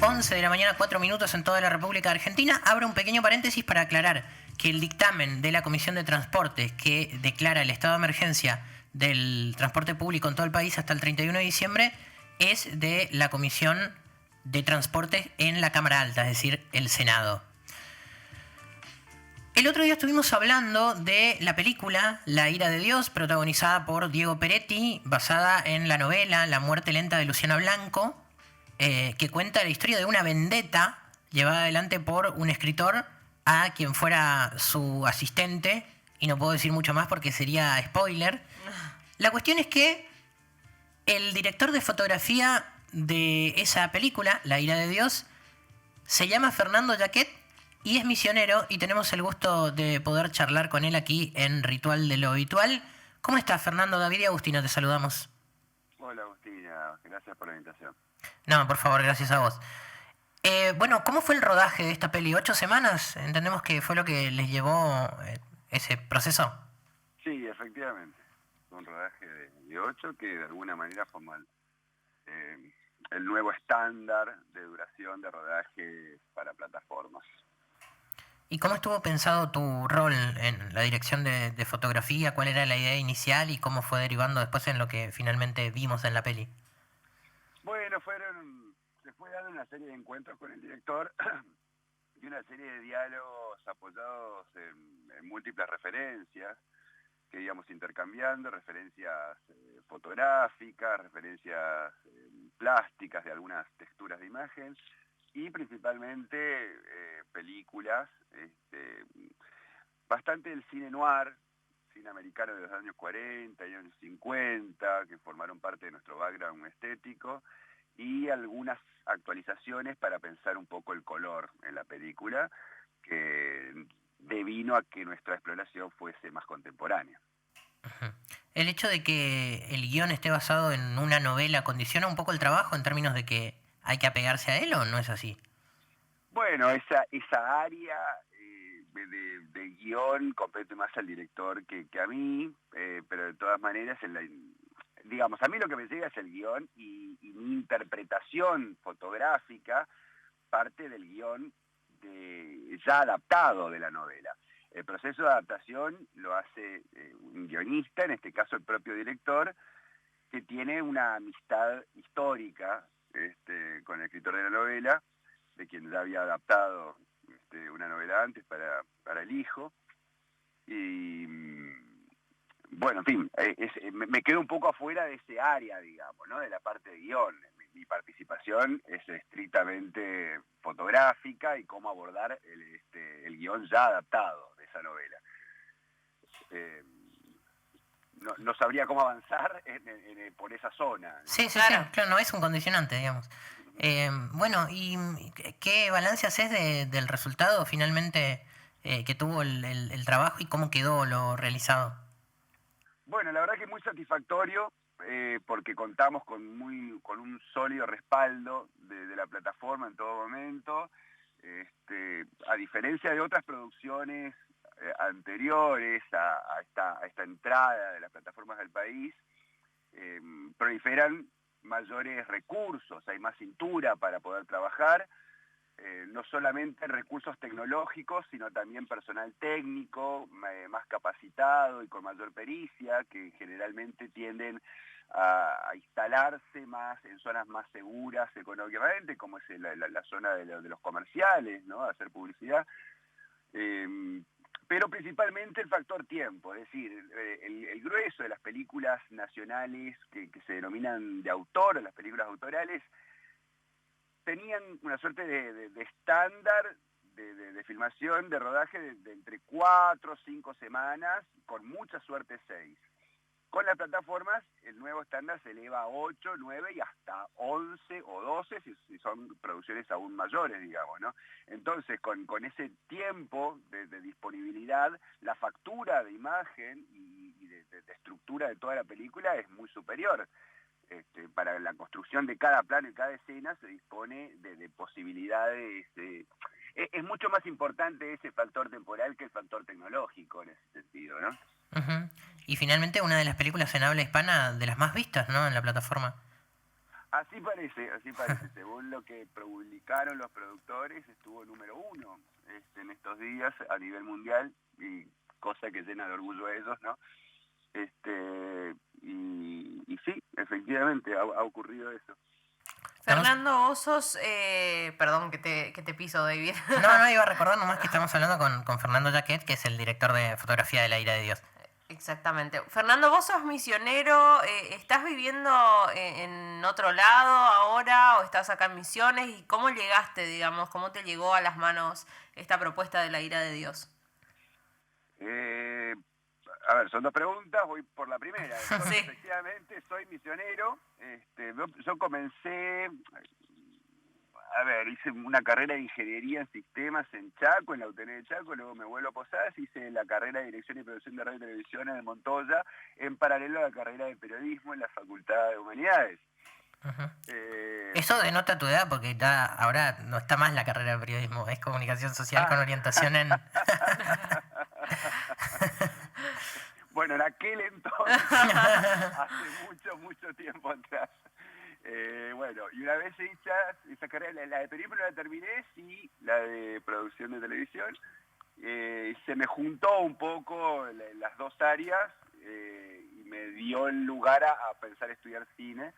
11 de la mañana, 4 minutos en toda la República Argentina. Abro un pequeño paréntesis para aclarar que el dictamen de la Comisión de Transportes que declara el estado de emergencia del transporte público en todo el país hasta el 31 de diciembre es de la Comisión de Transportes en la Cámara Alta, es decir, el Senado. El otro día estuvimos hablando de la película La ira de Dios, protagonizada por Diego Peretti, basada en la novela La muerte lenta de Luciana Blanco, que cuenta la historia de una vendetta llevada adelante por un escritor a quien fuera su asistente, y no puedo decir mucho más porque sería spoiler. La cuestión es que el director de fotografía de esa película, La ira de Dios, se llama Fernando Jaquet y es misionero, y tenemos el gusto de poder charlar con él aquí en Ritual de lo Habitual. ¿Cómo estás, Fernando? David y Agustina, te saludamos. Hola, Agustina, gracias por la invitación. No, por favor, gracias a vos. Bueno, ¿cómo fue el rodaje de esta peli? ¿8 semanas? Entendemos que fue lo que les llevó ese proceso. Sí, efectivamente. Un rodaje de 8 que de alguna manera forma el nuevo estándar de duración de rodaje para plataformas. ¿Y cómo estuvo pensado tu rol en la dirección de fotografía? ¿Cuál era la idea inicial y cómo fue derivando después en lo que finalmente vimos en la peli? Bueno, se fue dando una serie de encuentros con el director y una serie de diálogos apoyados en múltiples referencias que íbamos intercambiando, referencias fotográficas, referencias plásticas de algunas texturas de imagen y principalmente películas, bastante del cine noir, cine americano de los años 40 y años 50, que formaron parte de nuestro background estético, y algunas actualizaciones para pensar un poco el color en la película, que devino a que nuestra exploración fuese más contemporánea. Uh-huh. ¿El hecho de que el guión esté basado en una novela condiciona un poco el trabajo en términos de que hay que apegarse a él o no es así? Bueno, esa área de guión compete más al director que a mí, pero de todas maneras, digamos, a mí lo que me llega es el guión y mi interpretación fotográfica parte del guión ya adaptado de la novela. El proceso de adaptación lo hace un guionista, en este caso el propio director, que tiene una amistad histórica con el escritor de la novela, de quien ya había adaptado una novela antes para El Hijo. Y bueno, en fin, me quedo un poco afuera de ese área, digamos, ¿no? De la parte de guión. Mi participación es estrictamente fotográfica y cómo abordar el guión ya adaptado de esa novela. No sabría cómo avanzar por esa zona. Sí, claro, no es un condicionante, digamos. Bueno, ¿y qué balance haces del resultado finalmente que tuvo el trabajo y cómo quedó lo realizado? Bueno, la verdad que es muy satisfactorio porque contamos con un sólido respaldo de la plataforma en todo momento. A diferencia de otras producciones anteriores a esta entrada de las plataformas del país, proliferan mayores recursos, hay más cintura para poder trabajar, no solamente recursos tecnológicos, sino también personal técnico, más capacitado y con mayor pericia, que generalmente tienden a instalarse más en zonas más seguras económicamente, como es la zona de los comerciales, ¿no? Hacer publicidad. Pero principalmente el factor tiempo, es decir, el grueso de las películas nacionales que se denominan de autor, las películas autorales, tenían una suerte de estándar de filmación, de rodaje de entre 4 o 5 semanas, con mucha suerte 6. Con las plataformas, el nuevo estándar se eleva a 8, 9 y hasta 11 o 12, si son producciones aún mayores, digamos, ¿no? Entonces, con ese tiempo de disponibilidad, la factura de imagen y de estructura de toda la película es muy superior. Para la construcción de cada plano y cada escena se dispone de posibilidades. Es mucho más importante ese factor temporal que el factor tecnológico en ese sentido, ¿no? Uh-huh. Y finalmente una de las películas en habla hispana de las más vistas, ¿no? En la plataforma. Así parece. Según lo que publicaron los productores, estuvo número 1 en estos días a nivel mundial, y cosa que llena de orgullo a ellos, ¿no? Y sí, efectivamente ha ocurrido eso. Fernando, vos sos... perdón que te piso, David. No, iba a recordar nomás que estamos hablando con Fernando Jaquet, que es el director de fotografía de La Ira de Dios. Exactamente. Fernando, vos sos misionero, ¿estás viviendo en otro lado ahora o estás acá en Misiones? ¿Y cómo llegaste, digamos, cómo te llegó a las manos esta propuesta de La Ira de Dios? A ver, son 2 preguntas, voy por la primera. Sí. Efectivamente, soy misionero. Yo comencé, hice una carrera de ingeniería en sistemas en Chaco, en la UTN de Chaco, luego me vuelvo a Posadas, hice la carrera de dirección y producción de radio y televisión en Montoya, en paralelo a la carrera de periodismo en la Facultad de Humanidades. Uh-huh. Eso denota tu edad, porque ya ahora no está más la carrera de periodismo, es comunicación social con orientación en... Bueno, en aquel entonces, hace mucho tiempo atrás. Y una vez hecha esa carrera, la de periodismo la terminé, sí, la de producción de televisión, se me juntó un poco las 2 áreas y me dio el lugar a pensar estudiar cine,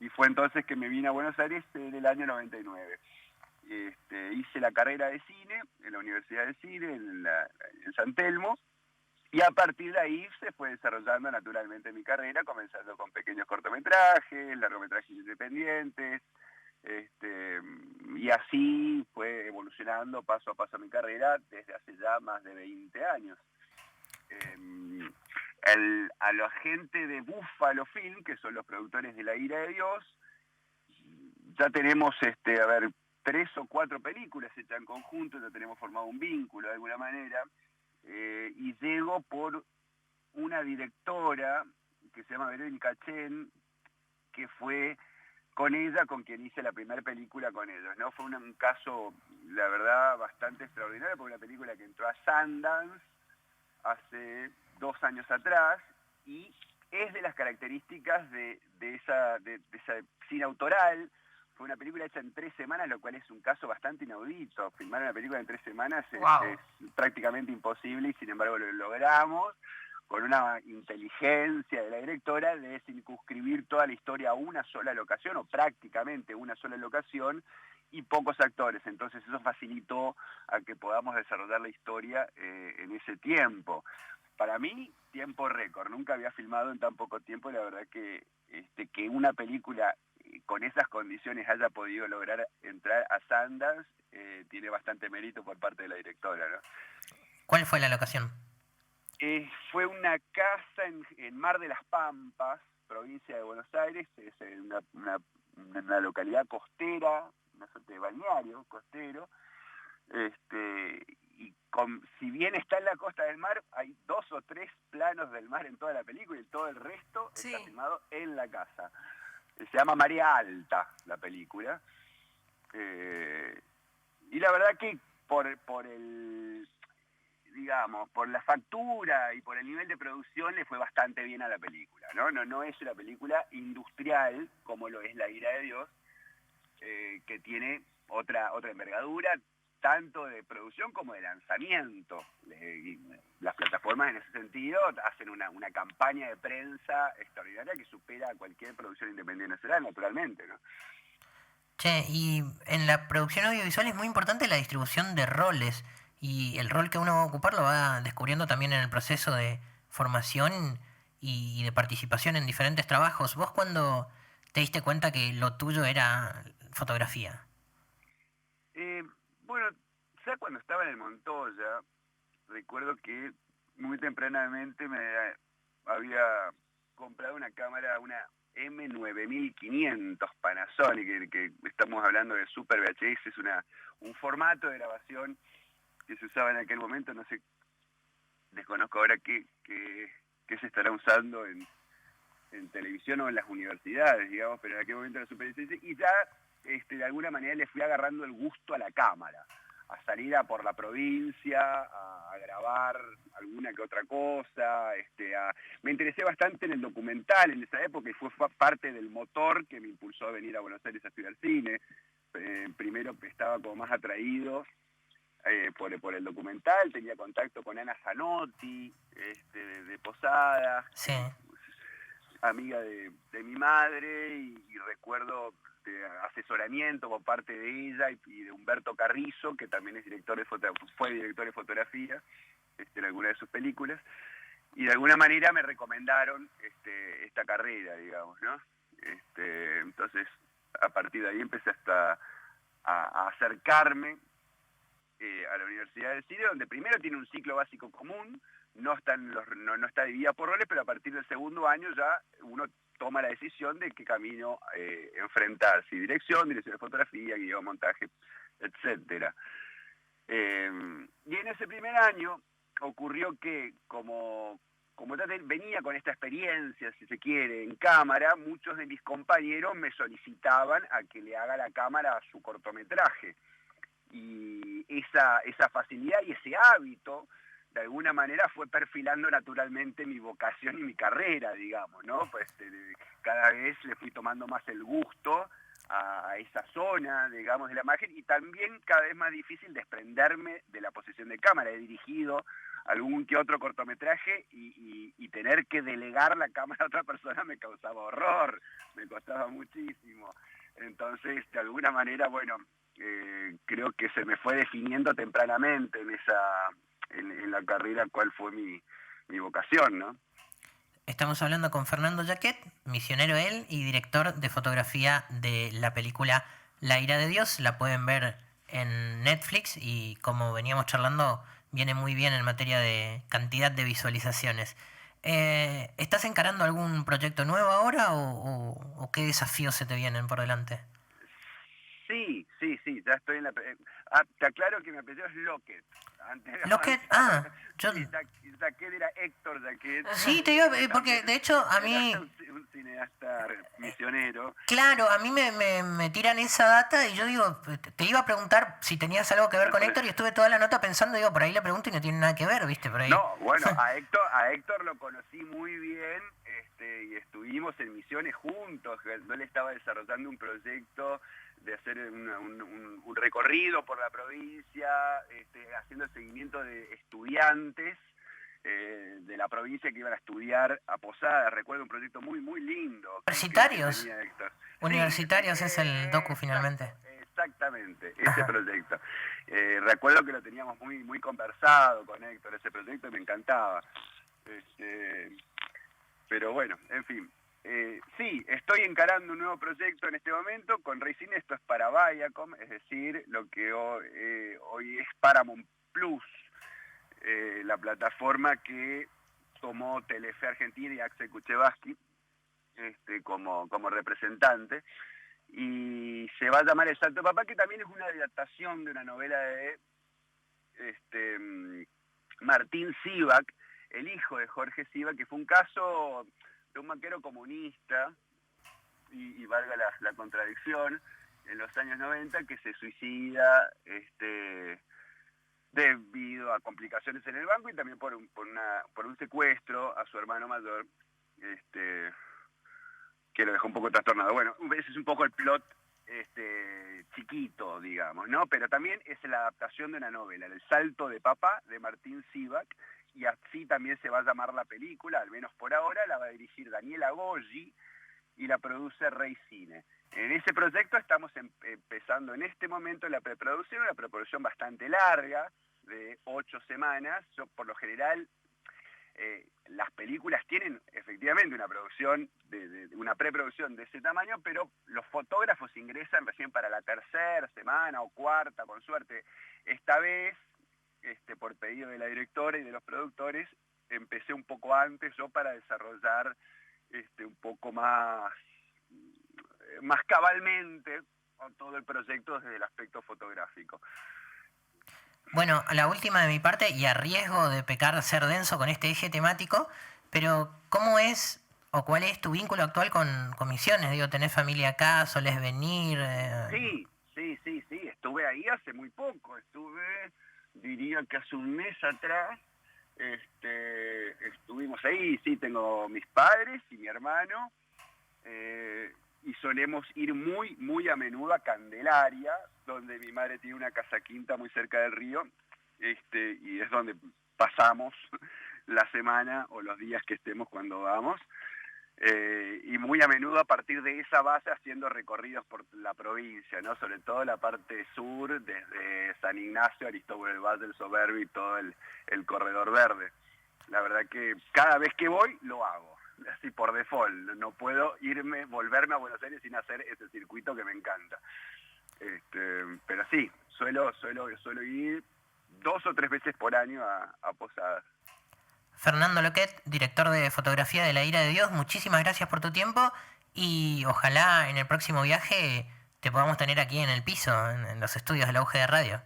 y fue entonces que me vine a Buenos Aires en el año 99. Hice la carrera de cine en la Universidad de Cine, en San Telmo, y a partir de ahí se fue desarrollando naturalmente mi carrera, comenzando con pequeños cortometrajes, largometrajes independientes, y así fue evolucionando paso a paso mi carrera desde hace ya más de 20 años. A la gente de Buffalo Film, que son los productores de La Ira de Dios, ya tenemos 3 o 4 películas hechas en conjunto, ya tenemos formado un vínculo de alguna manera, y llego por una directora que se llama Verónica Chen, que fue con ella con quien hice la primera película con ellos, ¿no? Fue un caso, la verdad, bastante extraordinario, porque una película que entró a Sundance hace 2 años atrás, y es de las características de esa cine autoral. Fue una película hecha en 3 semanas, lo cual es un caso bastante inaudito. Filmar una película en 3 semanas es prácticamente imposible, y sin embargo lo logramos, con una inteligencia de la directora de circunscribir toda la historia a una sola locación, o prácticamente una sola locación, y pocos actores. Entonces eso facilitó a que podamos desarrollar la historia en ese tiempo. Para mí, tiempo récord. Nunca había filmado en tan poco tiempo, y la verdad que una película con esas condiciones haya podido lograr entrar a Sundance, tiene bastante mérito por parte de la directora, ¿no? ¿Cuál fue la locación? Fue una casa en Mar de las Pampas, provincia de Buenos Aires. Es una localidad costera, una suerte de balneario costero, y si bien está en la costa del mar, hay 2 o 3 planos del mar en toda la película, y todo el resto está filmado en la casa. Se llama Marea Alta la película, y la verdad que por la factura y por el nivel de producción le fue bastante bien a la película, ¿no? No es una película industrial como lo es La Ira de Dios, que tiene otra envergadura, tanto de producción como de lanzamiento. Las plataformas en ese sentido hacen una campaña de prensa extraordinaria que supera a cualquier producción independiente nacional, naturalmente, ¿no? Che, y en la producción audiovisual es muy importante la distribución de roles, y el rol que uno va a ocupar lo va descubriendo también en el proceso de formación y de participación en diferentes trabajos. ¿Vos cuándo te diste cuenta que lo tuyo era fotografía? Bueno, ya cuando estaba en el Montoya, recuerdo que muy tempranamente me había comprado una cámara, una M9500 Panasonic, que estamos hablando de Super VHS, es un formato de grabación que se usaba en aquel momento. No sé, desconozco ahora qué se estará usando en televisión o en las universidades, digamos, pero en aquel momento era Super VHS, y ya de alguna manera le fui agarrando el gusto a la cámara. a salir a por la provincia, a grabar alguna que otra cosa. Me interesé bastante en el documental en esa época y fue parte del motor que me impulsó a venir a Buenos Aires a estudiar cine. Primero estaba como más atraído por el documental, tenía contacto con Ana Zanotti, de Posadas, Sí. amiga de mi madre, y recuerdo asesoramiento por parte de ella y de Humberto Carrizo, que también es fue director de fotografía en alguna de sus películas, y de alguna manera me recomendaron esta carrera, digamos, ¿no? Entonces, a partir de ahí empecé a acercarme a la Universidad del Cine, donde primero tiene un ciclo básico común, no está dividida por roles, pero a partir del segundo año ya uno toma la decisión de qué camino enfrentar, si dirección de fotografía, guión, montaje, etcétera. Y en ese primer año ocurrió que como ya venía con esta experiencia, si se quiere, en cámara, muchos de mis compañeros me solicitaban a que le haga la cámara a su cortometraje. Y esa facilidad y ese hábito, de alguna manera, fue perfilando naturalmente mi vocación y mi carrera, digamos, ¿no? Pues cada vez le fui tomando más el gusto a esa zona, digamos, de la imagen, y también cada vez más difícil desprenderme de la posición de cámara. He dirigido algún que otro cortometraje y tener que delegar la cámara a otra persona me causaba horror, me costaba muchísimo. Entonces, de alguna manera, bueno, creo que se me fue definiendo tempranamente en la carrera cuál fue mi vocación, ¿no? Estamos hablando con Fernando Jacquet, misionero él y director de fotografía de la película La ira de Dios. La pueden ver en Netflix y, como veníamos charlando, viene muy bien en materia de cantidad de visualizaciones. ¿Estás encarando algún proyecto nuevo ahora o qué desafíos se te vienen por delante? Sí, ya estoy en la... te aclaro que mi apellido es Lockett. Lockett, yo... Jacquet era Héctor Jacquet. Sí, te digo, porque de hecho a mí... Un cineasta misionero. Claro, a mí me tiran esa data y yo digo, te iba a preguntar si tenías algo que ver con Héctor y estuve toda la nota pensando, digo, por ahí le pregunto y no tiene nada que ver, ¿viste? Por ahí. No, bueno, a Héctor lo conocí muy bien, y estuvimos en misiones juntos. Yo le estaba desarrollando un proyecto de hacer un recorrido por la provincia, haciendo seguimiento de estudiantes de la provincia que iban a estudiar a Posadas. Recuerdo un proyecto muy, muy lindo. Universitarios. Que tenía Héctor. Universitarios, sí, es el docu finalmente. Exactamente, ese proyecto. Recuerdo que lo teníamos muy, muy conversado con Héctor, ese proyecto, y me encantaba. Pero bueno, en fin. Sí, estoy encarando un nuevo proyecto en este momento con Racine. Esto es para Viacom, es decir, lo que hoy es Paramount Plus, la plataforma que tomó Telefe Argentina y Axel Kuchevaski como representante, y se va a llamar El Salto de Papá, que también es una adaptación de una novela de Martín Sivak, el hijo de Jorge Sivak, que fue un caso de un banquero comunista, y valga la contradicción, en los años 90, que se suicida debido a complicaciones en el banco y también por un secuestro a su hermano mayor, que lo dejó un poco trastornado. Bueno, ese es un poco el plot chiquito, digamos, ¿no? Pero también es la adaptación de una novela, El Salto de Papá, de Martín Sivak, y así también se va a llamar la película, al menos por ahora. La va a dirigir Daniela Goggi y la produce Racine. En ese proyecto estamos empezando en este momento la preproducción, una preproducción bastante larga, de 8 semanas. Yo, por lo general, las películas tienen efectivamente una producción, una preproducción de ese tamaño, pero los fotógrafos ingresan recién para la tercera semana o cuarta, con suerte. Esta vez, por pedido de la directora y de los productores, empecé un poco antes yo para desarrollar un poco más cabalmente todo el proyecto desde el aspecto fotográfico. Bueno, la última de mi parte, y a riesgo de pecar ser denso con este eje temático, pero ¿cómo es o cuál es tu vínculo actual con Misiones? Digo, ¿tenés familia acá? ¿Solés venir? Sí, estuve ahí hace hace muy poco, diría que hace un mes atrás, estuvimos ahí, sí, tengo mis padres y mi hermano, y solemos ir muy, muy a menudo a Candelaria, donde mi madre tiene una casa quinta muy cerca del río, y es donde pasamos la semana o los días que estemos cuando vamos, y muy a menudo a partir de esa base haciendo recorridos por la provincia, ¿no? Sobre todo la parte sur, desde San Ignacio, Aristóbulo del Valle, el Soberbio y todo el corredor verde. La verdad que cada vez que voy lo hago, así por default. No puedo volverme a Buenos Aires sin hacer ese circuito que me encanta. Pero sí, suelo ir 2 o 3 veces por año a Posadas. Fernando Loquet, director de fotografía de La Ira de Dios, muchísimas gracias por tu tiempo y ojalá en el próximo viaje te podamos tener aquí en el piso, en los estudios de la UG de Radio.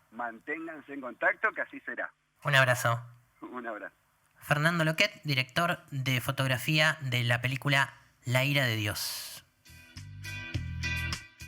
Manténganse en contacto, que así será. Un abrazo. Un abrazo. Fernando Loquet, director de fotografía de la película La Ira de Dios.